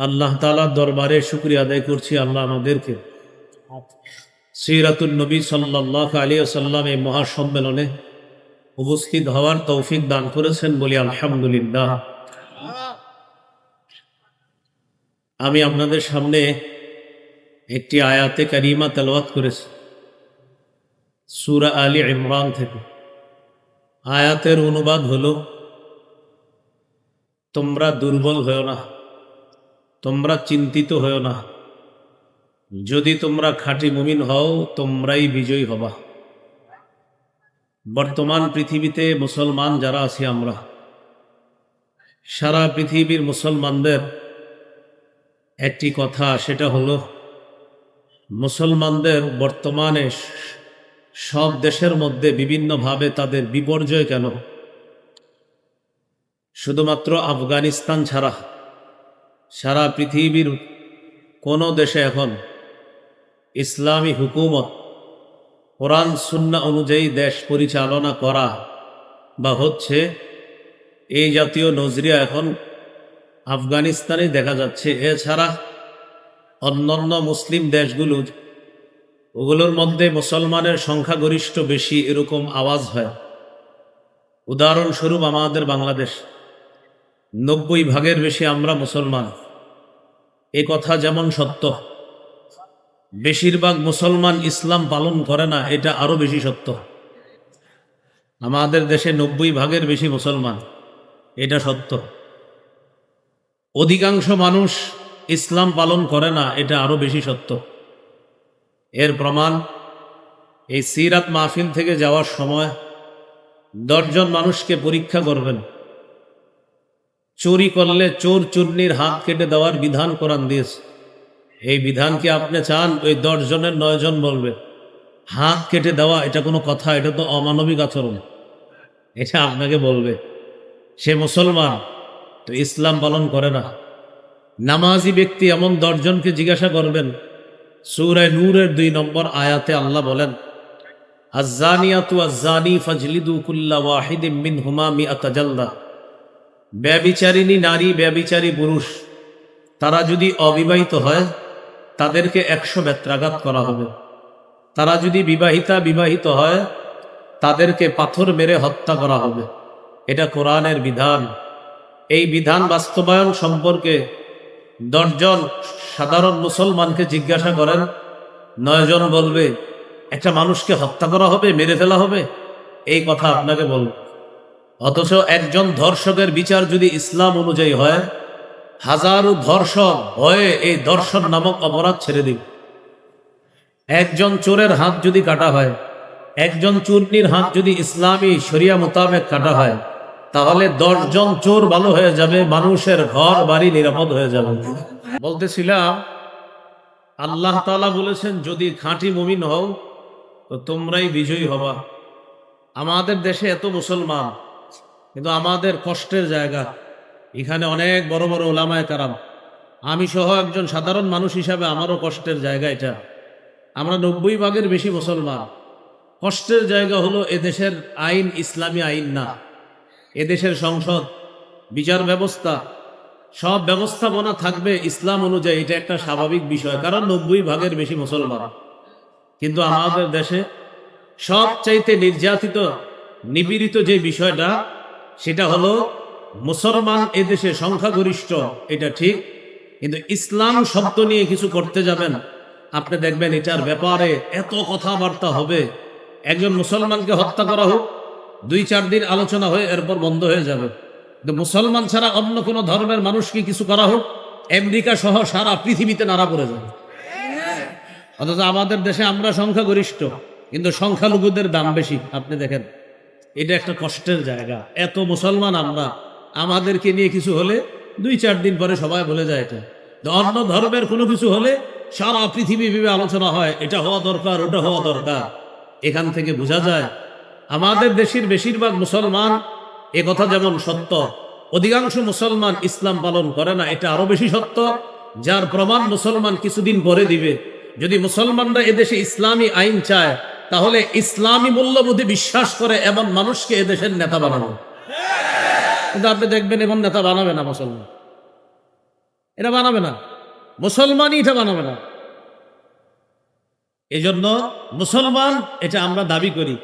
আল্লাহ তাআলার দরবারে শুকরিয়া আদায় করছি, আল্লাহ আমাদেরকে সিরাতুন নবী সাল্লাল্লাহু আলাইহি ওয়াসাল্লাম এই মহাসম্মেলনে উপস্থিত হওয়ার তৌফিক দান করেছেন, বলি আলহামদুলিল্লাহ। আমি আপনাদের সামনে একটি আয়াতে কারিমা তেলাওয়াত করেছি সূরা আলী ইমরান থেকে। আয়াতের অনুবাদ হলো, তোমরা দুর্বল হও না, তোমরা চিন্তিত হও না, যদি তোমরা খাঁটি মুমিন হও তোমরাই বিজয়ী হবা। বর্তমান পৃথিবীতে মুসলমান যারা আছি আমরা, সারা পৃথিবীর মুসলমানদের একটি কথা, সেটা হলো মুসলমানদের বর্তমানে সব দেশের মধ্যে বিভিন্নভাবে তাদের বিপর্যয় কেন? শুধুমাত্র আফগানিস্তান ছাড়া সারা পৃথিবীর কোনো দেশে এখন ইসলামী হুকুমত, কোরআন সুন্নাহ অনুযায়ী দেশ পরিচালনা করা বা হচ্ছে, এই জাতীয় নজরিয়া এখন আফগানিস্তানে দেখা যাচ্ছে। এছাড়া অন্যান্য মুসলিম দেশগুলো, ওগুলোর মধ্যে মুসলমানের সংখ্যাগরিষ্ঠ বেশি, এরকম আওয়াজ হয়। উদাহরণস্বরূপ আমাদের বাংলাদেশ, 90% বেশি আমরা মুসলমান। এ কথা যেমন সত্য, বেশিরভাগ মুসলমান ইসলাম পালন করে না, এটা আরো বেশি সত্য। আমাদের দেশে 90% বেশি মুসলমান, এটা সত্য। অধিকাংশ মানুষ ইসলাম পালন করে না, এটা আরো বেশি সত্য। এর প্রমাণ, এই সিরাত মাহফিল থেকে যাওয়ার সময় 10 জন মানুষকে পরীক্ষা করবেন। চুরি করলে চোর চুরনির হাত কেটে দেওয়ার বিধান কোরআন দিয়েছে। এই বিধান কি আপনি চান ওই 10 জনের 9 জন বলবে হাত কেটে দেওয়া এটা কোনো কথা? এটা তো অমানবিক আচরণ। এটা আপনাকে বলবে সে মুসলমান তো ইসলাম পালন করে না। নামাজি ব্যক্তি এমন 10 জনকে জিজ্ঞাসা করবেন। সূরা নূরের 2 নম্বর আয়াতে আল্লাহ বলেন, আয-যানিয়াতু ওয়াজ-যানি ফাজলিদু কুল্লা ওয়াহিদিম মিনহুমা মিআতা জালদা। ব্যভিচারিণী নারী, ব্যভিচারী পুরুষ, তারা যদি অবিবাহিত হয় তাদেরকে 100 বেত্রাঘাত করা হবে। তারা যদি বিবাহিত হয় তাদেরকে পাথর মেরে হত্যা করা হবে। এটা কোরআনের বিধান। এই বিধান বাস্তবায়ন সম্পর্কে 10 জন সাধারণ মুসলমানকে জিজ্ঞাসা করেন, 9 জন বলবে একটা মানুষকে হত্যা করা হবে, মেরে ফেলা হবে, এই কথা আপনাকে বলবে। অথচ একজন ধর্ষকের বিচার যদি ইসলাম অনুযায়ী হয়, হাজারো ধর্ষক হয়ে এই ধর্ষণ নামক অপরাধ ছেড়ে দিবে। একজন চোরের হাত যদি কাটা হয়, একজন চুরনির হাত যদি ইসলামী শরিয়া মোতাবেক কাটা হয়, তাহলে 10 জন চোর ভালো হয়ে যাবে, মানুষের ঘর বাড়ি নিরাপদ হয়ে যাবে। বলতেছিলাম, আল্লাহ তাআলা বলেছেন যদি খাঁটি মুমিন হও তো তোমরাই বিজয়ী হবা। আমাদের দেশে এত মুসলমান, কিন্তু আমাদের কষ্টের জায়গা, এখানে অনেক বড় বড় ওলামায়ে কেরাম, আমি সহ একজন সাধারণ মানুষ হিসাবে আমারও কষ্টের জায়গা এটা। আমরা 90% বেশি মুসলমান। কষ্টের জায়গা হলো এদেশের আইন ইসলামী আইন না। এদেশের সংসদ, বিচার ব্যবস্থা, সব ব্যবস্থাপনা থাকবে ইসলাম অনুযায়ী, এটা একটা স্বাভাবিক বিষয়, কারণ 90% বেশি মুসলমান। কিন্তু আমাদের দেশে সবচাইতে নির্যাতিত, নিপীড়িত যে বিষয়টা, সেটা হলো মুসলমান এদেশে সংখ্যাগরিষ্ঠ, এটা ঠিক, কিন্তু ইসলাম শব্দ নিয়ে কিছু করতে যাবেন, আপনি দেখবেন এটার ব্যাপারে এত কথাবার্তা হবে। একজন মুসলমানকে হত্যা করা হোক, 2-4 দিন আলোচনা হয়ে এরপর বন্ধ হয়ে যাবে। কিন্তু মুসলমান ছাড়া অন্য কোনো ধর্মের মানুষকে কিছু করা হোক, আমেরিকা সহ সারা পৃথিবীতে নাড়া পড়ে যাবে। অথচ আমাদের দেশে আমরা সংখ্যাগরিষ্ঠ, কিন্তু সংখ্যালঘুদের দাম বেশি। আপনি দেখেন, এটা একটা কষ্টের জায়গা। এত মুসলমান আমরা, আমাদেরকে নিয়ে কিছু হলে 2-4 দিন পরে সবাই ভুলে যায়। এটা অন্য ধর্মের কোনো কিছু হলে সারা পৃথিবী ভেবে আলোচনা হয়, এটা হওয়া দরকার, ওটা হওয়া দরকার। এখান থেকে বোঝা যায় আমাদের দেশের বেশিরভাগ মুসলমান, এ কথা যেমন সত্য, অধিকাংশ মুসলমান ইসলাম পালন করে না, এটা আরো বেশি সত্য। যার প্রমাণ মুসলমান কিছুদিন পরে দিবে। যদি মুসলমানরা এদেশে ইসলামী আইন চায়, তাহলে ইসলামী মূল্যবোধে বিশ্বাস করে এমন মানুষকে এদেশের নেতা বানানো। কিন্তু আপনি দেখবেন এমন নেতা বানাবে না মুসলমান। এটা বানাবে না, মুসলমানই এটা বানাবে না। এই জন্য মুসলমান এটা আমরা দাবি করি,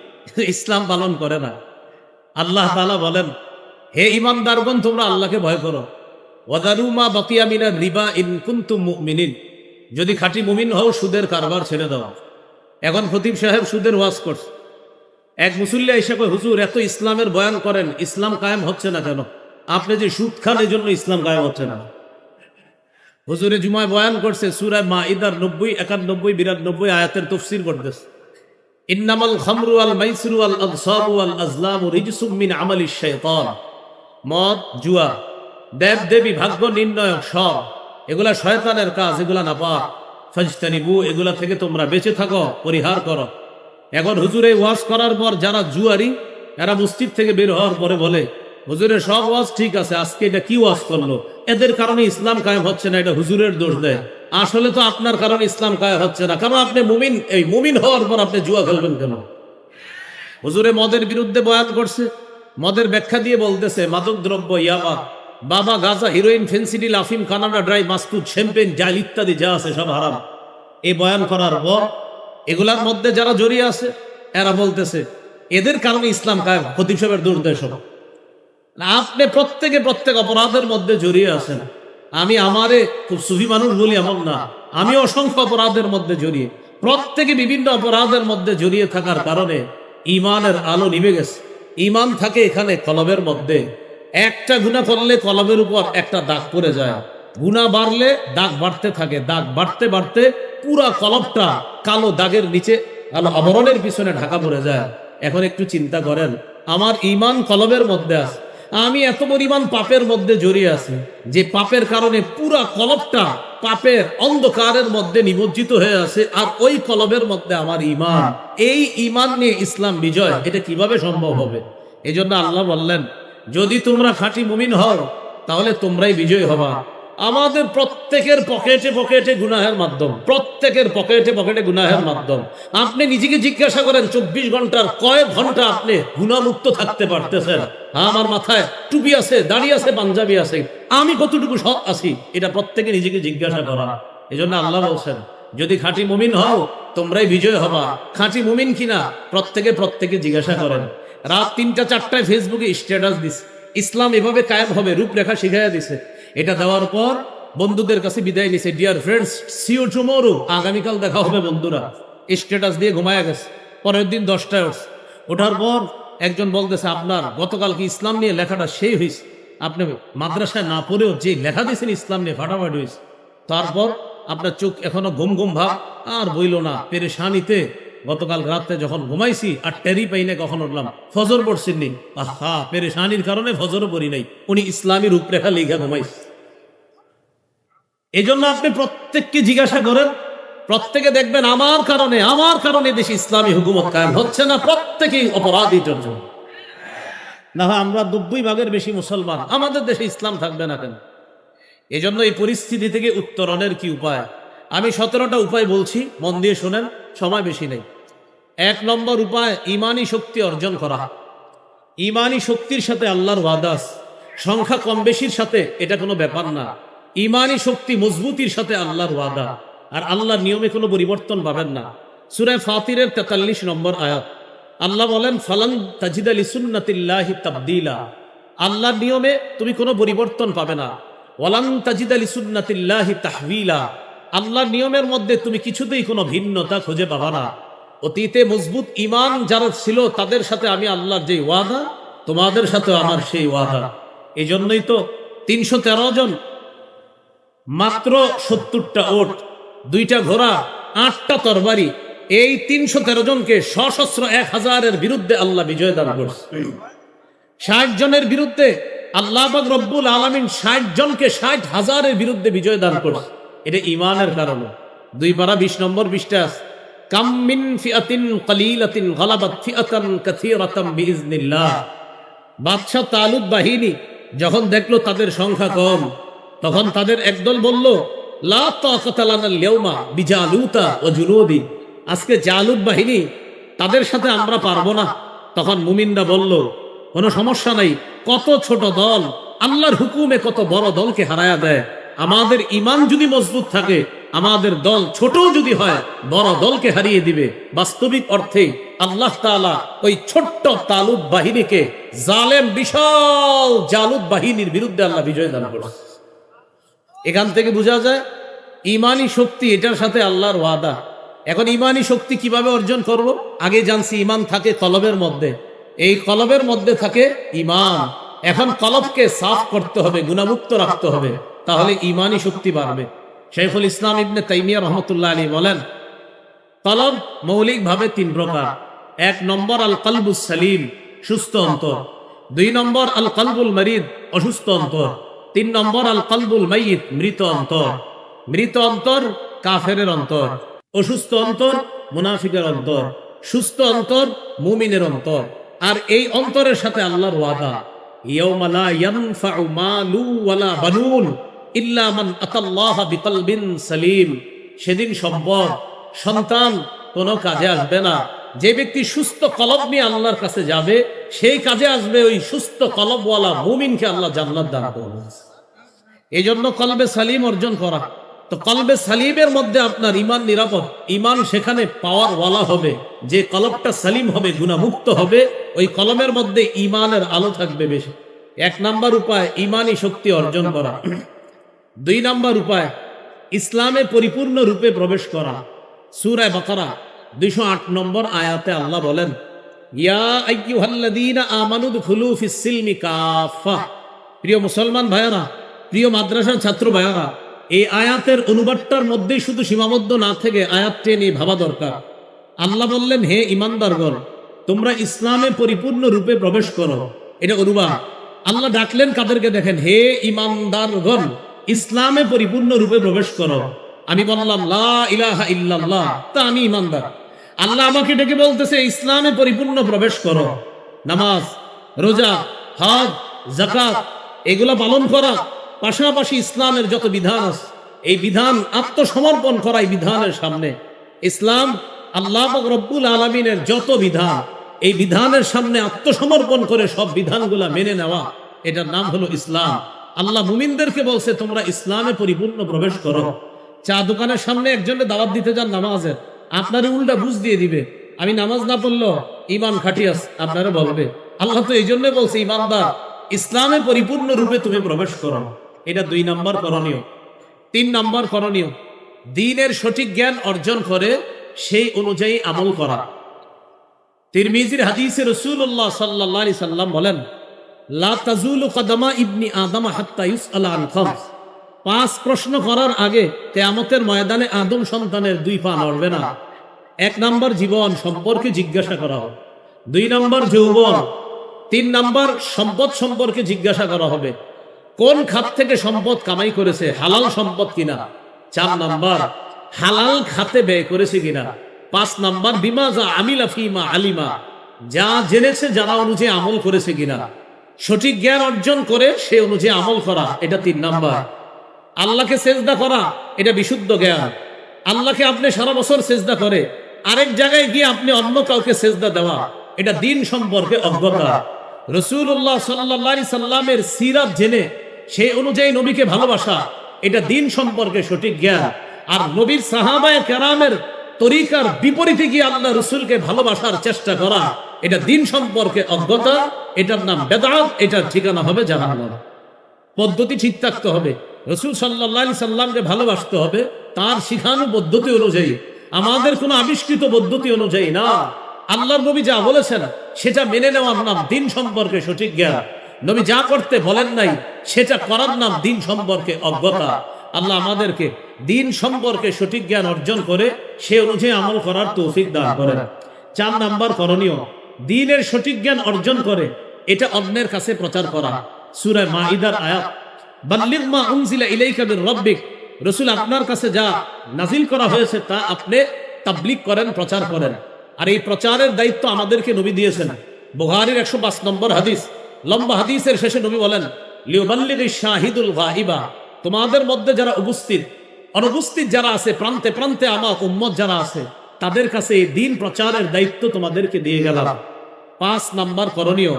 ইসলাম পালন করে না। আল্লাহ তাআলা বলেন, হে ঈমানদারগণ, তোমরা আল্লাহকে ভয় করো। ওয়াদারু মা বাকিয়া মিনার রিবা ইন কুনতুম মুমিনিন, যদি খাঁটি মুমিন হও সুদের কারবার ছেড়ে দাও। এখন খতিব সাহেব সুদের ওয়াজ করছে। এক মুসল্লি এসে কয়, হুজুর এত ইসলামের বয়ান করেন, ইসলাম কায়েম হচ্ছে না কেন? আপনি যে সুদ খান এই জন্য ইসলাম কায়েম হচ্ছে না। হুজুরে জুমায় বয়ান করছে সূরা মাইদার 90, 91, 92 আয়াতের তাফসীর করতেছে। ইন্নামাল খামরু ওয়াল মাইসিরু ওয়াল আনসাবু ওয়াল আজলামু রিজসুম মিন আমালিশ শাইতান। মদ, জুয়া, দেব দেবী, ভাগ্য নির্ণয়ক সব এগুলা শয়তানের কাজ, এগুলা নাপাক। ফাজতানিবু, এগুলা থেকে তোমরা বেঁচে থাকো, পরিহার করো। এখন হুজুরে ওয়াজ করার পর যারা জুয়ারি, এরা মসজিদ থেকে বের হওয়ার পরে বলে, হুজুরের সব ওয়াজ ঠিক আছে, আজকে এটা কি ওয়াজ করলো, এদের কারণে ইসলাম কায়েম হচ্ছে না, এটা হুজুরের দোষ দেয়। আসলে তো আপনার কারণে ইসলাম কায়েম হচ্ছে না, কারণ আপনি মুমিন। এই মুমিন হওয়ার পর আপনি জুয়া খেলবেন কেন? হুজুরে মদের বিরুদ্ধে বয়ান করছে, মদের ব্যাখ্যা দিয়ে বলতেছে মাদক দ্রব্য, ইয়াবা, বাবা, গাঁজা, হিরোইন, ফেন্সিডিল, আফিম, কানাডা ড্রাই, মাস্তুদ, শ্যাম্পেন, জাল ইত্যাদি যা আছে সব হারাম। এই বয়ান করার পর এগুলার মধ্যে যারা জড়িয়ে আছে এরা বলতেছে এদের কারণে ইসলাম কায়েম। খতিব সাহেবের দুর্দেশ হলো, আপনি প্রত্যেক অপরাধের মধ্যে জড়িয়ে আছেন। আমি আমারে খুব সুফি মানুষ বলি এমন না, আমি অসংখ্য অপরাধের মধ্যে জড়িয়ে, প্রত্যেকে বিভিন্ন অপরাধের মধ্যে জড়িয়ে থাকার কারণে ইমানের আলো নিভে গেছে। ইমান থাকে এখানে কলবের মধ্যে। একটা গুনাহ করলে কলবের উপর একটা দাগ পড়ে যায়, গুনাহ বাড়লে দাগ বাড়তে থাকে, দাগ বাড়তে বাড়তে পুরা কলবটা কালো দাগের নিচে, কালো আবরণের পিছনে ঢাকা পড়ে যায়। এখন একটু চিন্তা করেন, আমার ইমান কলবের মধ্যে আছে, আমি এত পরিমাণ পাপের মধ্যে জড়িয়ে আছি যে পাপের কারণে পুরা কলবটা পাপের অন্ধকারের মধ্যে নিমজ্জিত হয়ে আছে, আর ওই কলবের মধ্যে আমার ইমান। এই ইমান নিয়ে ইসলাম বিজয়, এটা কিভাবে সম্ভব হবে? এই জন্য আল্লাহ বললেন, যদি তোমরা খাঁটি মুমিন হও তাহলে তোমরাই বিজয় হবা। আমাদের প্রত্যেকের পকেটে পকেটে গুনাহের মাধ্যম, প্রত্যেকের পকেটে পকেটে গুনাহের মাধ্যম। আপনি নিজেকে জিজ্ঞাসা করেন, 24 ঘন্টার কয়েক ঘন্টা আপনি গুনাহমুক্ত থাকতে পারতেছেন? আমার মাথায় টুপি আছে, দাড়ি আছে, পাঞ্জাবি আছে, আমি কতটুকু সৎ আছি? এটা প্রত্যেকে নিজেকে জিজ্ঞাসা করা। এই জন্য আল্লাহ বলছেন, যদি খাঁটি মুমিন হও তোমরাই বিজয় হবা। খাঁটি মুমিন কিনা প্রত্যেকে জিজ্ঞাসা করেন। রাত 3টা 4টায় ফেসবুকে স্ট্যাটাস দিছে, ইসলাম এভাবে কায়েম হবে, রূপরেখা শিখাইয়া দিছে। এটা দেওয়ার পর বন্ধুদের কাছে বিদায় নিছে, dear friends, see you tomorrow, আগামীকাল দেখা হবে বন্ধুরা। স্ট্যাটাস দিয়ে ঘুমায়া গেছে। পরের দিন 10টায় উঠছে, ওঠার পর একজন বলতেছে, আপনার গতকালকে ইসলাম নিয়ে লেখাটা সেই হয়েছে, আপনি মাদ্রাসায় না পড়েও যে লেখা দিয়েছেন ইসলাম নিয়ে ফাটাফাটি হয়েছে। তারপর আপনার চোখ এখনো ঘুম ঘুম ভাব, আর বইল না, পেরেশানিতে গতকাল রাতে যখন ঘুমাইছি আর টেরি পাই না কখন উঠলাম, ফজর পড়ছেননি, আহা পেরেশানির কারণে ফজরও পড়ি নাই, উনি ইসলামী রূপরেখা লিখা ঘুমাইছে। এই জন্য আপনি প্রত্যেককে জিজ্ঞাসা করেন, প্রত্যেকে দেখবেন আমার কারণে দেশে ইসলামী হুকুমত কায়েম হচ্ছে না। প্রত্যেকেই অপরাধী জন্য। না হয় আমরা 90% বেশি মুসলমান, আমাদের দেশে ইসলাম থাকবে না কেন? এই জন্য এই পরিস্থিতি থেকে উত্তরণের কি উপায়? আমি 17টা উপায় বলছি, মন দিয়ে শোনেন, সময় বেশি নেই। 1 নম্বর উপায়, ইমানি শক্তি অর্জন করা। ইমানি শক্তির সাথে আল্লাহর ওয়াদা আছে, সংখ্যা কম বেশির সাথে এটা কোনো ব্যাপার না। ইমানি শক্তি মজবুতির সাথে আল্লাহর ওয়াদা, আর আল্লাহর নিয়মে কোনো পরিবর্তন পাবেন না। সূরা ফাতিরের 43 নম্বর আয়াত, আল্লাহ বলেন, ফালান তাজিদা লিসুন্নাতিল্লাহি তাবদীলা, আল্লাহর নিয়মে তুমি কোনো পরিবর্তন পাবে না। ওয়ালান তাজিদা লিসুন্নাতিল্লাহি তাহওয়িলা, আল্লাহর নিয়মের মধ্যে তুমি কিছুতেই কোনো ভিন্নতা খুঁজে পাবা না। অতীতে মজবুত ইমান যারা ছিল তাদের সাথে আমি আল্লাহর যে ওয়াদা, তোমাদের সাথে আমার সেই ওয়াদা। এই জন্যই তো 313 জন, মাত্র 70টা ওট, 2টা ঘোড়া, 8টা তরবারি, এই 313 জনকে সশস্ত্র 1000-এর বিরুদ্ধে আল্লাহ বিজয় দান করছে। 60 জনের বিরুদ্ধে আল্লাহ পাক রব্বুল আলামিন 60 জনকে 60,000-এর বিরুদ্ধে বিজয় দান করছে। এটা ইমানের কারণে। 2 পারা 20 নম্বর পৃষ্ঠা আছে, কাম মিন ফিআতিন কালিলাতিন গালাবাত ফিআতান কাসীরাতাম বিইজনিল্লাহ। বাদশা তালুত বাহিনী যখন দেখলো তাদের সংখ্যা কম, তখন তাদের একদল বলল, লা তাকাতা লানাল ইয়াউমা বিজালুতা ওয়া জুনুদি, আজকে জালুত বাহিনী, তাদের সাথে আমরা পারবো না। তখন মুমিনরা বলল, কোনো সমস্যা নাই, কত ছোট দল আল্লাহর হুকুমে কত বড় দলকে হারায়া দেয়। আমাদের ঈমান যদি মজবুত থাকে, আমাদের দল ছোটও যদি হয়, বড় দলকে হারিয়ে দিবে। বাস্তবিক অর্থে আল্লাহ তাআলা ওই ছোট্ট তালুত বাহিনীকে জালেম বিশাল জালুত বাহিনীর বিরুদ্ধে আল্লাহ বিজয় দান করেছে। এখান থেকে বোঝা যায় ইমানি শক্তি, এটার সাথে আল্লাহর ওয়াদা। এখন ইমানি শক্তি কিভাবে অর্জন করব? আগে জানছি ইমান থাকে কলবের মধ্যে, এই কলবের মধ্যে থাকে ইমান। এখন কলবকে সাফ করতে হবে, গুনাহমুক্ত রাখতে হবে, তাহলে ইমানি শক্তি বাড়বে। শাইখুল ইসলাম ইবনে তাইমিয়া রহমতুল্লাহ আলাইহি বলেন, কলব মৌলিকভাবে তিন প্রকার। এক নম্বর আল কলবুস সালিম, সুস্থ অন্তর। দুই নম্বর আল কলবুল মরিদ, অসুস্থ অন্তর। তিন নম্বর আল কলবুল মাইয়িত, মৃত অন্তর। মৃত অন্তর কাফেরের অন্তর, অসুস্থ অন্তর মুনাফিকের অন্তর, সুস্থ অন্তর মুমিনের অন্তর। আর এই অন্তরের সাথে আল্লাহর ওয়াদা, ইয়াউমা লা ইয়ানফাউ মালু ওয়ালা বানুন ইল্লা মান আতাল্লাহা বিকলবিন সালিম। সেদিন সম্পদ, সন্তান কোনো কাজে আসবে না। যে ব্যক্তি সুস্থ কলব নিয়ে আল্লাহর কাছে যাবে, সেই কাজে আসবে ওই সুস্থ কলবওয়ালা মুমিনকে আল্লাহ জান্নাত দান করবে। এই জন্য কলবে সালিম অর্জন করা। তো কলবে সালিমের মধ্যে আপনার ইমান নিরাপদ, ইমান সেখানে পাওয়ার ওয়ালা হবে। যে কলবটা সালিম হবে, গুনাহমুক্ত হবে, ওই কলমের মধ্যে ইমানের আলো থাকবে বেশি। এক নাম্বার উপায় ইমানি শক্তি অর্জন করা। দুই নাম্বার উপায় ইসলামে পরিপূর্ণ রূপে প্রবেশ করা। সূরা বাকারা 208 নম্বর আয়াতে আল্লাহ বলেন, ইয়া আইয়ুহাল্লাযীনা আমানু দুখুলু ফিস সিলমি কাফা। প্রিয় মুসলমান ভাইয়েরা, প্রিয় মাদ্রাসার ছাত্র ভাইয়েরা, এই আয়াতের অনুবাদটার মধ্যেই শুধু সীমাবদ্ধ না থেকে আয়াতটি নিয়ে ভাবা দরকার। আল্লাহ বললেন, হে ঈমানদারগণ, তোমরা ইসলামে পরিপূর্ণ রূপে প্রবেশ করো। এটা অনুবাদ। আল্লাহ ডাকলেন কাদেরকে? দেখেন, হে ঈমানদারগণ, ইসলামে পরিপূর্ণ রূপে প্রবেশ করো। আমি বললাম লা ইলাহা ইল্লাল্লাহ, তা আমি ঈমানদার। আল্লাহ আমাকে ডেকে বলতেছে ইসলামে পরিপূর্ণ প্রবেশ করো। নামাজ, রোজা, হজ, যাকাত এগুলো পালন করা, পাশাপাশি ইসলামের যত বিধান আছে এই বিধান আত্মসমর্পণ করা। এই বিধানের সামনে ইসলাম, আল্লাহ পাক রব্বুল আলামিনের যত বিধান, এই বিধানের সামনে আত্মসমর্পণ করে সব বিধানগুলা মেনে নেওয়া, এটার নাম হলো ইসলাম। আল্লাহ মুমিনদেরকে বলছে তোমরা ইসলামে পরিপূর্ণ প্রবেশ করো। চা দোকানের সামনে একজনের দাওয়াত দিতে যান নামাজের, আপনারে উল্টা বুঝ দিয়ে দিবে, আমি নামাজ না পড়লো ইমান খাটিয়াস, আপনারা বলবে। আল্লাহ তো এই জন্য বলছে ইমানদার, ইসলামে পরিপূর্ণ রূপে তুমি প্রবেশ করো। এটা 2 নম্বর করণীয়। 3 নম্বর করণীয়, দ্বীনের সঠিক জ্ঞান অর্জন করে সেই অনুযায়ী আমল করা। তিরমিজির হাদিসে রাসূলুল্লাহ সাল্লাল্লাহু আলাইহি সাল্লাম বলেন, লা তাজুলু কদমা ইবনি আদম হাত্তা ইউসআলা আন খামস। 5 প্রশ্ন করার আগে কিয়ামতের ময়দানে আদম সন্তানের 2 পা নড়বে না। 1 নম্বর জীবন সম্পর্কে জিজ্ঞাসা করা হবে, 2 নম্বর যৌবন, 3 নম্বর সম্পদ সম্পর্কে জিজ্ঞাসা করা হবে, কোন খাত থেকে সম্পদ কামাই করেছে, হালাল সম্পদ কিনা। 4 নম্বর হালাল খাতে ব্যয় করেছে কিনা। 5 নম্বর বিমাজা আমিলা ফিমা আলিমা, যা জেনেছে জানা অনুযায়ী আমল করেছে কিনা। সঠিক জ্ঞান অর্জন করে সে অনুযায়ী আমল করা, এটা 3 নম্বর। আল্লাহকে সেজদা করা, এটা বিশুদ্ধ জ্ঞান। আল্লাহকে আপনি সারা বছর সেজদা করে আরেক জায়গায় গিয়ে আপনি অন্য কাউকে সেজদা দেওয়া, এটা দ্বীন সম্পর্কে অজ্ঞতা। রাসূলুল্লাহ সাল্লাল্লাহু আলাইহি সাল্লামের সিরাত জেনে সেই অনুযায়ী নবীকে ভালোবাসা, এটা দ্বীন সম্পর্কে সঠিক জ্ঞান। আর নবীর সাহাবায়ে কেরামের তরিকার বিপরীতে গিয়ে আল্লাহ রাসূলকে ভালোবাসার চেষ্টা করা, এটা দ্বীন সম্পর্কে অজ্ঞতা, এটার নাম বেদাত, এটার ঠিকানা হবে জাহান্নাম। পদ্ধতি ঠিক থাকতে হবে। রাসূল সাল্লাল্লাহু আলাইহি সাল্লামকে ভালোবাসতে হবে তার শিখানো পদ্ধতি অনুযায়ী, আমাদের কোনো আবিষ্কৃত পদ্ধতি অনুযায়ী না। আল্লাহর নবী যা বলেছেন সেটা মেনে নেওয়ার নাম দ্বীন সম্পর্কে সঠিক জ্ঞান। নবী যা করতে বলেন নাই সেটা করার নাম দ্বীন সম্পর্কে অজ্ঞতা। আল্লাহ আমাদেরকে দ্বীন সম্পর্কে সঠিক জ্ঞান অর্জন করে সে অনুযায়ী আমল করার তৌফিক দান করেন। 4 নম্বর করণীয়, দ্বীনের সঠিক জ্ঞান অর্জন করে এটা অন্যের কাছে প্রচার করা। সূরা মাঈদার আয়াত, বাল্লিগ মা উনজিলা ইলাইকা মির রাব্বিক, রাসূল আপনার কাছে যা নাজিল করা হয়েছে তা আপনি তাবলীগ করেন, প্রচার করেন। আর এই প্রচারের দায়িত্ব আমাদেরকে নবী দিয়েছেন। বুখারীর 105 নম্বর হাদিস, লম্বা হাদিসের শেষে নবী বলেন, লিউবাল্লিগিশ শাহিদুল গায়বা, তোমাদের মধ্যে যারা উপস্থিত, অনুপস্থিত যারা আছে, প্রান্তে প্রান্তে আমার উম্মত যারা আছে, তাদের কাছে এই দ্বীন প্রচারের দায়িত্ব তোমাদেরকে দিয়ে গেলাম। 5 নম্বর করণীয়,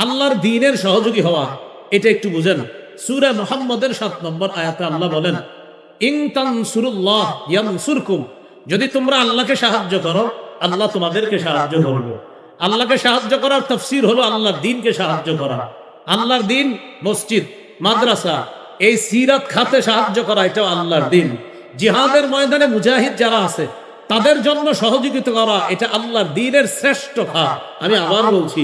আল্লাহর দ্বীনের সহযোগী হওয়া, এটা একটু বুঝেন। সূরা মুহাম্মদের 7 নম্বর আয়াতে আল্লাহ বলেন, ইন তানসুরুল্লাহ ইয়ানসুরকুম, যদি তোমরা আল্লাহকে সাহায্য করো আল্লাহ তোমাদেরকে সাহায্য করবে। আল্লাহকে সাহায্য করার তাফসীর হলো আল্লাহর দ্বীনকে সাহায্য করা। আল্লাহর দ্বীন মসজিদ, মাদ্রাসা, এই সিরাত খাতে সাহায্য করা, এটাও আল্লাহর দ্বীন। জিহাদের ময়দানে মুজাহিদ যারা আছে তাদের জন্য সহযোগিতা করা, এটা আল্লাহর দ্বীনের শ্রেষ্ঠ খাত। আমি আবার বলছি,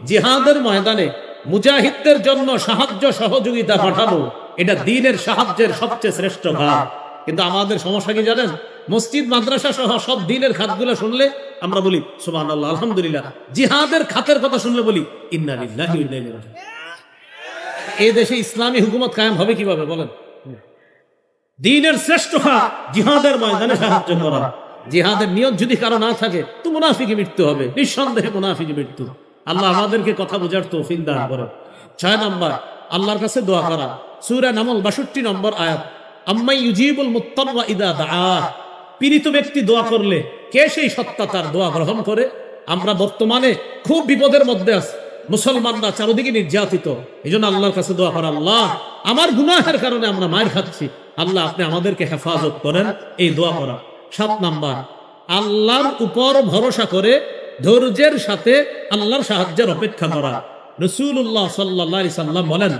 জিহাদের ময়দানে মুজাহিদদের জন্য সাহায্য সহযোগিতা পাঠানো, এটা দ্বীনের সাহায্যের সবচেয়ে শ্রেষ্ঠ খাত। কিন্তু আমাদের সমস্যা কি জানেন? মসজিদ মাদ্রাসা সহ সব দ্বীনের খাতগুলো শুনলে আমরা বলি সুবহানাল্লাহ, আলহামদুলিল্লাহ। জিহাদের খাতের কথা শুনলে বলি ইন্না লিল্লাহি ওয়া ইন্না ইলাইহি রাজিউন। এই দেশে ইসলামী হুকুমত কায়েম হবে কিভাবে বলেন? দ্বীনের শ্রেষ্ঠ খাত জিহাদের ময়দানে সাহায্য করা। জিহাদের নিয়ত যদি কারো না থাকে তো মুনাফিকি মৃত্যু হবে, নিঃসন্দেহে মুনাফিকি মৃত্যু। আল্লাহ আমাদেরকে কথা বোঝার তৌফিক দান করেন। 6 নম্বর, আল্লাহর কাছে দোয়া করা। সূরা নামল 62 নম্বর আয়াত, আম্মাই ইউজিবুল মুত্তাররা ইদা দাআ, পীড়িত ব্যক্তি দোয়া করলে কে সেই সত্তা তার দোয়া গ্রহণ করে? আমরা বর্তমানে খুব বিপদের মধ্যে আছি, মুসলমানরা চারদিকে নির্যাতিত। এই জন্য আল্লাহর কাছে দোয়া করা, আল্লাহ আমার গুনাহের কারণে আমরা মায়ের খাচ্ছি, আল্লাহ আপনি আমাদেরকে হেফাজত করেন, এই দোয়া করা। 7 নাম্বার, আল্লাহর উপর ভরসা করে ধৈর্যের সাথে আল্লাহর সাহায্যের অপেক্ষা করা। রাসূলুল্লাহ সাল্লাল্লাহু আলাইহি সাল্লাম বলেন,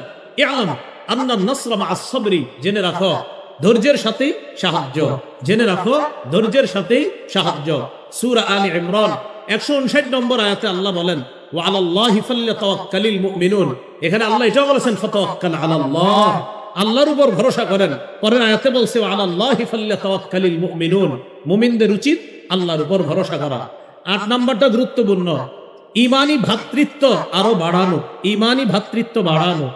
ইআলাম আন্না নাসরা মা'আস সাবরি, জেনে রাখো ধৈর্যের সাথেই সাহায্য, জেনে রাখো ধৈর্যের সাথেই সাহায্য। সূরা আলী ইমরান 159 নম্বর আয়াতে আল্লাহ বলেন, ওয়া আলাল্লাহি ফাল্যাতাওয়াক্কালিল মুমিনুন। এখানে আল্লাহ এটাও বলেছেন ফাতাওয়াক্কাল আলাল্লাহ, আল্লাহর উপর ভরসা করেন। পরের আয়াতে বলছে ওয়া আলাল্লাহি ফাল্যাতাওয়াক্কালিল মুমিনুন, মুমিনদের উচিত আল্লাহর উপর ভরসা করা। 8 নাম্বারটা গুরুত্বপূর্ণ, ঈমানি ভ্রাতৃত্ব আরো বাড়ানো, ঈমানি ভ্রাতৃত্ব বাড়ানো।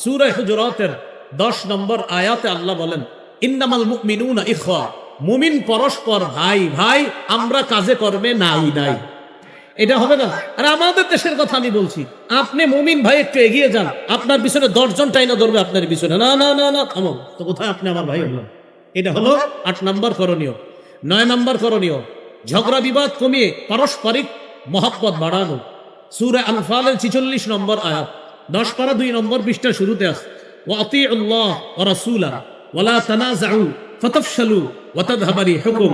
সূরা হুজুরাতের 10 নম্বর আয়াতে আল্লাহ বলেন, ইন্নামাল মুমিনুনা ইখওয়া, মুমিন পরস্পর ভাই ভাই, আমরা কাজে কর্মে নাই নাই। এটা হবে না। আর আমাদের দেশের কথা আমি বলছি, আপনি মুমিন ভাই একটু এগিয়ে যান, আপনার পিছনে 10 জন টাইনা ধরবে আপনার পিছনে, না না না না থামো তো, কোথায় আপনি আমার ভাই হলেন? এটা হলো 8 নম্বর করণীয়। 9 নম্বর করণীয়, ঝগড়া বিবাদ কমিয়ে পারস্পরিক মহব্বত বাড়ানো। সূরা আনফালের 46 নম্বর আয়াত, 10 পারা 2 নম্বর পৃষ্ঠা শুরুতে আছে, ওয়া আতিউল্লাহ ওয়া রাসূলাহু ওয়া লা তানাযাউ ফাতাফশালু ওয়া তাযহাবা রিহুকুম।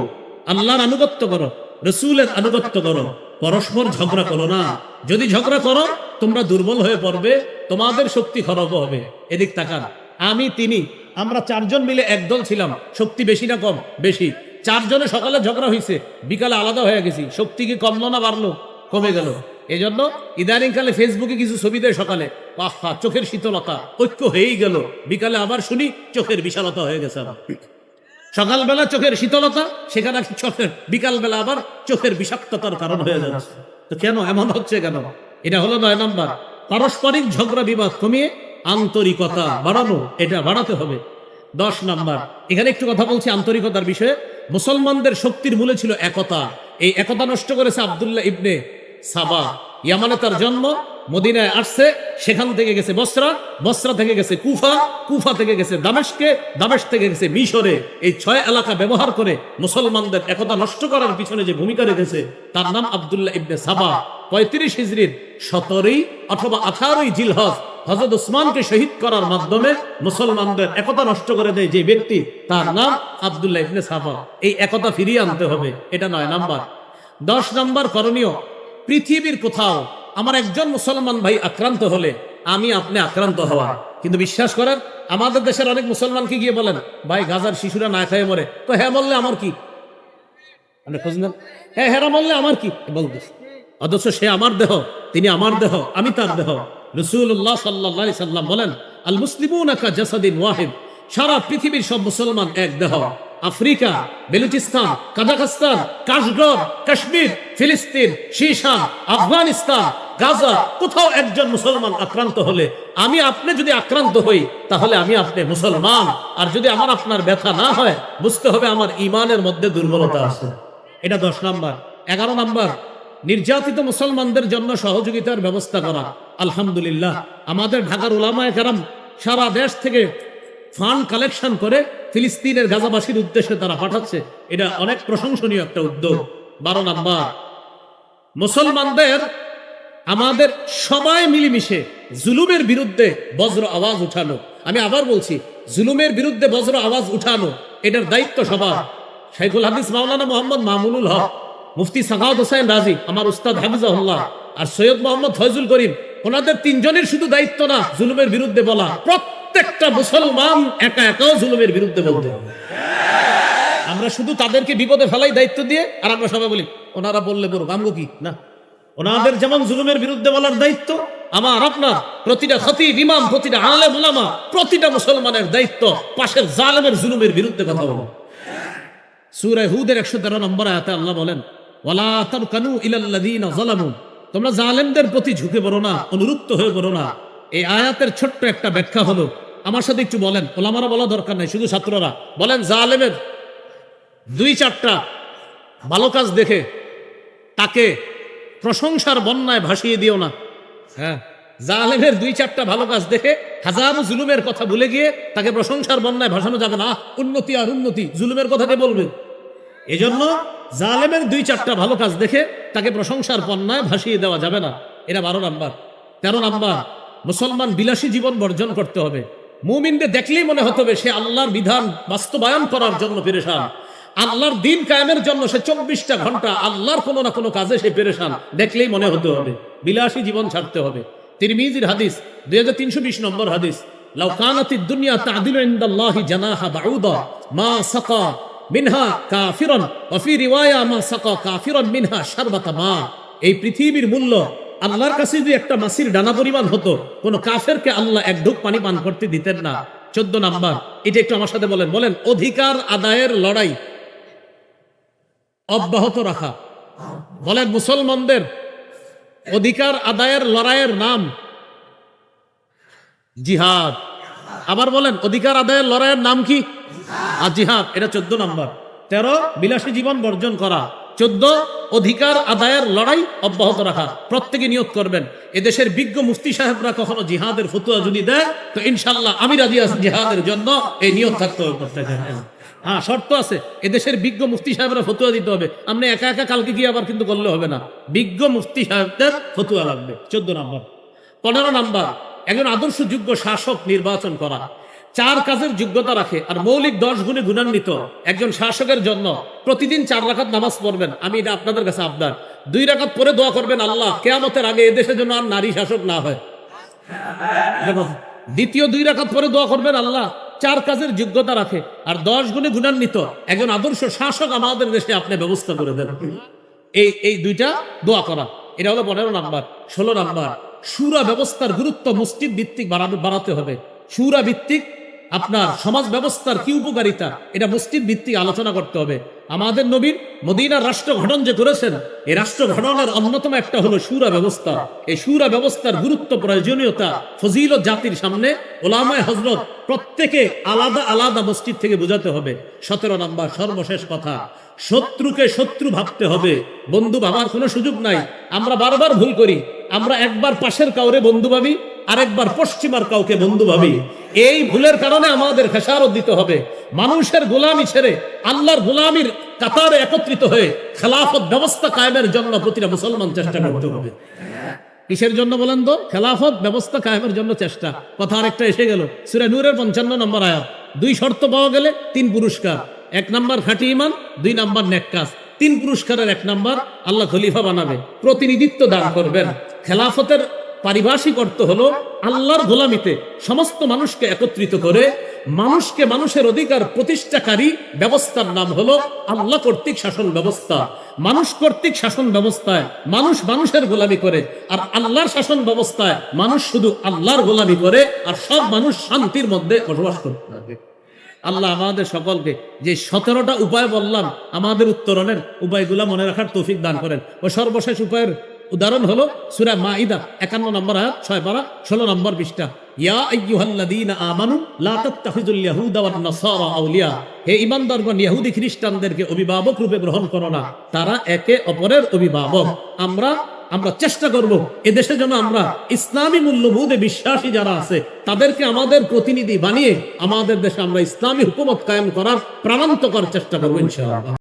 আল্লাহর আনুগত্য করো, রাসূলের আনুগত্য করো, পরস্পর ঝগড়া করো না। যদি ঝগড়া করো তোমরা দুর্বল হয়ে পড়বে, তোমাদের শক্তি খর্ব হবে। এদিক তাকান, আমি তিনি আমরা 4 জন মিলে একদল ছিলাম, শক্তি বেশি না কম? বেশি। 4 জনে সকালে ঝগড়া হয়েছে, বিকালে আলাদা হয়ে গেছি, শক্তি কি কমলো না বাড়লো? কমে গেল। এই জন্য ইদানিং কালে ফেসবুকে কিছু ছবি দেয় সকালে, আহা চোখের শীতলতা, ঐক্য হয়েই গেল, বিকালে আবার শুনি চোখের বিশালতা হয়ে গেছে। আবার সকালবেলা চোখের শীতলতা, সেখানে চোখের বিকালবেলা আবার চোখের বিষাক্ততার কারণ হয়ে যাচ্ছে। তো কেন এমন হচ্ছে কেন? এটা হলো 9 নাম্বার, পারস্পরিক ঝগড়া বিবাদ কমিয়ে আন্তরিকতা বাড়ানো, এটা বাড়াতে হবে। 10 নাম্বার, এখানে একটু কথা বলছি আন্তরিকতার বিষয়ে। মুসলমানদের শক্তির মূলে ছিল একতা, এই একতা নষ্ট করেছে আব্দুল্লাহ ইবনে সাবা। ইয়ামানে তার জন্ম, মদিনায় আসছে, সেখান থেকে গেছে বসরা, বসরা থেকে গেছে কুফা, কুফা থেকে গেছে দামেস্কে, দামেস্ক থেকে গেছে মিশরে। এই 6 এলাকা ব্যবহার করে মুসলমানদের একতা নষ্ট করার পিছনে যে ভূমিকা রেখেছে তার নাম আব্দুল্লাহ ইবনে সাবা। 35 হিজরির 17 অথবা 18 জিলহজ হযরত ওসমানকে শহীদ করার মাধ্যমে মুসলমানদের একতা নষ্ট করে দেয় যে ব্যক্তি, তার নাম আব্দুল্লাহ ইবনে সাবা। এই একতা ফিরিয়ে আনতে হবে, এটা 9 নাম্বার। 10 নাম্বার করণীয়, পৃথিবীর কোথাও আমার একজন মুসলমান ভাই আক্রান্ত হলে আমি আপনি আক্রান্ত হওয়া। কিন্তু বিশ্বাস করেন, আমাদের দেশের অনেক মুসলমানকে গিয়ে বলেন, ভাই গাজার শিশুরা না খেয়ে মরে, তো হ্যাঁ বললে আমার কি? খোঁজ নেন, হ্যাঁ হেরা বললে আমার কি বলতে, অথচ সে আমার দেহ, তিনি আমার দেহ, আমি তার দেহ। রাসূলুল্লাহ সাল্লাল্লাহু আলাইহি সাল্লাম বলেন, আল মুসলিমুনা কা জাসাদিন ওয়াহিদ, সারা পৃথিবীর সব মুসলমান এক দেহ। আফ্রিকা, বেলুচিস্তান, কাজাখস্তান, কাশগর, কাশ্মীর, ফিলিস্তিন, শিশান, আফগানিস্তান, গাজা, কোথাও একজন মুসলমান আক্রান্ত হলে আমি আপনি যদি আক্রান্ত হই তাহলে আমি আপনি মুসলমান। আর যদি আমার আপনার ব্যথা না হয়, বুঝতে হবে আমার ঈমানের মধ্যে দুর্বলতা আছে। এটা 10 নাম্বার। 11 নাম্বার, নির্যাতিত মুসলমানদের জন্য সহযোগিতার ব্যবস্থা করা। আলহামদুলিল্লাহ, আমাদের ঢাকার উলামায়ে কেরাম সারা দেশ থেকে ফান্ড কালেকশন করে ফিলিস্তিনের গাজাবাসীর উদ্দেশ্যে তারা পাঠাচ্ছে, এটা অনেক প্রশংসনীয় একটা উদ্যোগ। 12 নাম্বার, মুসলমানদের আমাদের সবাই মিলেমিশে জুলুমের বিরুদ্ধে বজ্র আওয়াজ উঠানো। আমি আবার বলছি, জুলুমের বিরুদ্ধে বজ্র আওয়াজ উঠানো এটার দায়িত্ব সবার। শাইখুল হাদিস মাওলানা মোহাম্মদ মামুনুল হক, মুফতি সাখাওয়াত হোসেন রাজি, আমার উস্তাদ হাফিজাহুল্লাহ, আর সৈয়দ মোহাম্মদ ফয়জুল করিম, ওনাদের তিনজনের শুধু দায়িত্ব না জুলুমের বিরুদ্ধে বলা, প্রত্যেকটা মুসলমান একা একাও জুলুমের বিরুদ্ধে বলতে হবে। আমরা শুধু তাদেরকে বিপদে ফেলাই দায়িত্ব দিয়ে, আর আমরা সবাই বলি ওনারা বললে বলুক, আমগো কি না। ওনাদের যেমন জুলুমের বিরুদ্ধে বলার দায়িত্ব, আমার আপনার প্রতিটা খতিব ইমাম, প্রতিটা আলেম উলামা, প্রতিটা মুসলমানের দায়িত্ব পাশের জালেমের জুলুমের বিরুদ্ধে কথা বলা। সূরা হুদের 113 নম্বর আয়াতে আল্লাহ বলেন, ওয়ালা তারকানু ইলাল্লাযীনা যালামু, তোমরা জালেমদের প্রতি ঝুঁকে পড়ো না, অনুরুক্ত হয়ে পড়ো না। এই আয়াতের ছোট্ট একটা ব্যাখ্যা হলো, আমার সাথে একটু বলেন, ওলামারা বলা দরকার নাই, শুধু ছাত্ররা বলেন, জালেমের 2-4টা ভালো কাজ দেখে তাকে প্রশংসার বন্যায় ভাসিয়ে দিও না। হ্যাঁ, জালেমের 2-4টা ভালো কাজ দেখে হাজারো জুলুমের কথা ভুলে গিয়ে তাকে প্রশংসার বন্যায় ভাসানো যাবে না। উন্নতি আর উন্নতি, জুলুমের কথা কে বলবে? এজন্য জালেমের 2-4টা ভালো কাজ দেখে তাকে প্রশংসার বন্যায় ভাসিয়ে দেওয়া যাবে না। এটা 12 নাম্বার। 13 নাম্বার, মুসলমান বিলাসী জীবন বর্জন করতে হবে। মুমিনদের দেখলেই মনে হতে হবে সে আল্লাহর বিধান বাস্তবায়ন করার জন্য পেরেশান, আল্লাহর দিন কায়েমের জন্য সে 24টা ঘন্টা আল্লাহর কোনো না কোনো কাজে সে পেরেশান, দেখলেই মনে হতে হবে। বিলাসী জীবন ছাড়তে হবে। তিরমিজির হাদিস, 2320 নম্বর হাদিস, লাউ কানাতিদ দুনিয়া তা'দিলু ইনদাল্লাহি জানাহা বাউদা মা সাকা মিনহা কাফিরান ওয়া ফি রিওয়ায়া মা সাকা কাফিরান মিনহা শারবাতা মা। এই পৃথিবীর মূল্য আল্লাহর কাছে যদি একটা মাছির ডানা পরিমাণ হতো, কোন কাফেরকে আল্লাহ এক ঢোক পানি পান করতে দিতেন না। 14 নাম্বার, এটা একটু আমার সাথে বলেন, বলেন অধিকার আদায়ের লড়াই অব্যাহত রাখা। বলেন মুসলমানদের অধিকার আদায়ের লড়াইয়ের নাম জিহাদ। আবার বলেন অধিকার আদায়ের লড়াইয়ের নাম কি? আর জিহাদ। এটা 14 নাম্বার। 13 বিলাসী জীবন বর্জন করা। 14 অধিকার আদায়ের লড়াই অব্যাহত রাখা। প্রত্যেকে নিয়ত করবেন, এদেশের বিজ্ঞ মুফতি সাহেবরা কখনো জিহাদের ফতোয়া যদি দেয় তো ইনশাআল্লাহ আমি রাজি আছি জিহাদের জন্য। এই নিয়ত থাকতে হবে প্রত্যেকে। হ্যাঁ, শর্ত আছে, এদেশের বিজ্ঞ মুফতি সাহেবরা ফতোয়া দিতে হবে। আপনি একা একা কালকে গিয়ে আবার কিন্তু করলে হবে না, বিজ্ঞ মুফতি সাহেবদের ফতোয়া লাগবে। 14 নাম্বার। 15 নাম্বার, একজন আদর্শ যোগ্য শাসক নির্বাচন করা। 4 কাজের যোগ্যতা রাখে আর মৌলিক 10 গুণে গুণান্বিত একজন শাসকের জন্য প্রতিদিন 4 রাকাত নামাজ পড়বেন। আমি এটা আপনাদের কাছে আবদার, 2 রাকাত পরে দোয়া করবেন, আল্লাহ কিয়ামতের আগে এদেশের জন্য আর নারী শাসক না হয়। দ্বিতীয় 2 রাকাত পরে দোয়া করবেন, আল্লাহ 4 কাজের যোগ্যতা রাখে আর 10 গুণে গুণান্বিত একজন আদর্শ শাসক আমাদের দেশে আপনি ব্যবস্থা করে দেন। এই 2টা দোয়া করা, এটা হলো 15 নাম্বার। 16 নাম্বার, শুরা ব্যবস্থার গুরুত্ব মসজিদ ভিত্তিক বাড়াতে হবে। শুরা ভিত্তিক আপনার সমাজ ব্যবস্থার কি উপকারিতা, এটা মসজিদ ভিত্তিক আলোচনা করতে হবে। আমাদের নবীর মদিনার রাষ্ট্র গঠন যে করেছেন, এই রাষ্ট্র গঠনের অন্যতম একটা হলো শুরা ব্যবস্থা। এই শুরা ব্যবস্থার গুরুত্ব, প্রয়োজনীয়তা, ফজিলত জাতির সামনে ওলামায়ে হযরত প্রত্যেকে আলাদা আলাদা মসজিদ থেকে বোঝাতে হবে। 17 নাম্বার, সর্বশেষ কথা, শত্রুকে শত্রু ভাবতে হবে, বন্ধু ভাবার কোনো সুযোগ নাই। আমরা বারবার ভুল করি, আমরা একবার পাশের কাউরে বন্ধু ভাবি, আরেকবার পশ্চিমার কাউকে বন্ধু ভাবি। এই ভুলের কারণে আমাদের খেসারত দিতে হবে। মানুষের গোলামি ছেড়ে আল্লাহর গোলামির কাতারে একত্রিত হয়ে খেলাফত ব্যবস্থা কায়েমের জন্য প্রতিটা মুসলমান চেষ্টা করতে হবে। কিসের জন্য বলেন তো? খেলাফত ব্যবস্থা কায়েমের জন্য চেষ্টা। কথা আরেকটা এসে গেল, সূরা নূরের 55 নম্বর আয়াত। 2 শর্ত পাওয়া গেলে 3 পুরস্কার। 1 নাম্বার খাঁটি ঈমান, 2 নাম্বার নেক কাজ। 3 পুরস্কারের 1 নাম্বার, আল্লাহ খলিফা বানাবে, প্রতিনিধিত্ব দান করবেন। খেলাফতের পারিভাষিক অর্থ হলো আল্লাহর গোলামিতে সমস্ত মানুষকে একত্রিত করে মানুষকে মানুষের অধিকার প্রতিষ্ঠাকারী ব্যবস্থার নাম হলো আল্লাহ কর্তৃক শাসন ব্যবস্থা। মানুষ কর্তৃক শাসন ব্যবস্থায় মানুষ মানুষের গোলামি করে, আর আল্লাহর শাসন ব্যবস্থায় মানুষ শুধু আল্লাহর গোলামি করে, আর সব মানুষ শান্তির মধ্যে বসবাস করতে থাকে। আল্লাহ আমাদের সকলকে যে 17টা উপায় বললাম, আমাদের উত্তরণের উপায়গুলা মনে রাখার তৌফিক দান করেন। ওই সর্বশেষ উপায়ের উদাহরণ হলো সূরা মাইদা 51 নম্বর আয়াত, 6 পারা 16 নম্বর পৃষ্ঠা। ইয়া আইয়ুহাল্লাযীনা আমানু লা তাত্তাখিযুল ইয়াহুদা ওয়ান নাসারা আউলিয়া, হে ঈমানদারগণ ইহুদি খ্রিস্টানদেরকে অভিভাবক রূপে গ্রহণ করো না, তারা একে অপরের অভিভাবক। আমরা চেষ্টা করব এদেশে যেন আমরা ইসলামী মূল্যবোধে বিশ্বাসী যারা আছে তাদেরকে আমাদের প্রতিনিধি বানিয়ে আমাদের দেশে আমরা ইসলামী হুকুমত কায়েম করার প্রাণান্তকর চেষ্টা করবো ইনশাআল্লাহ।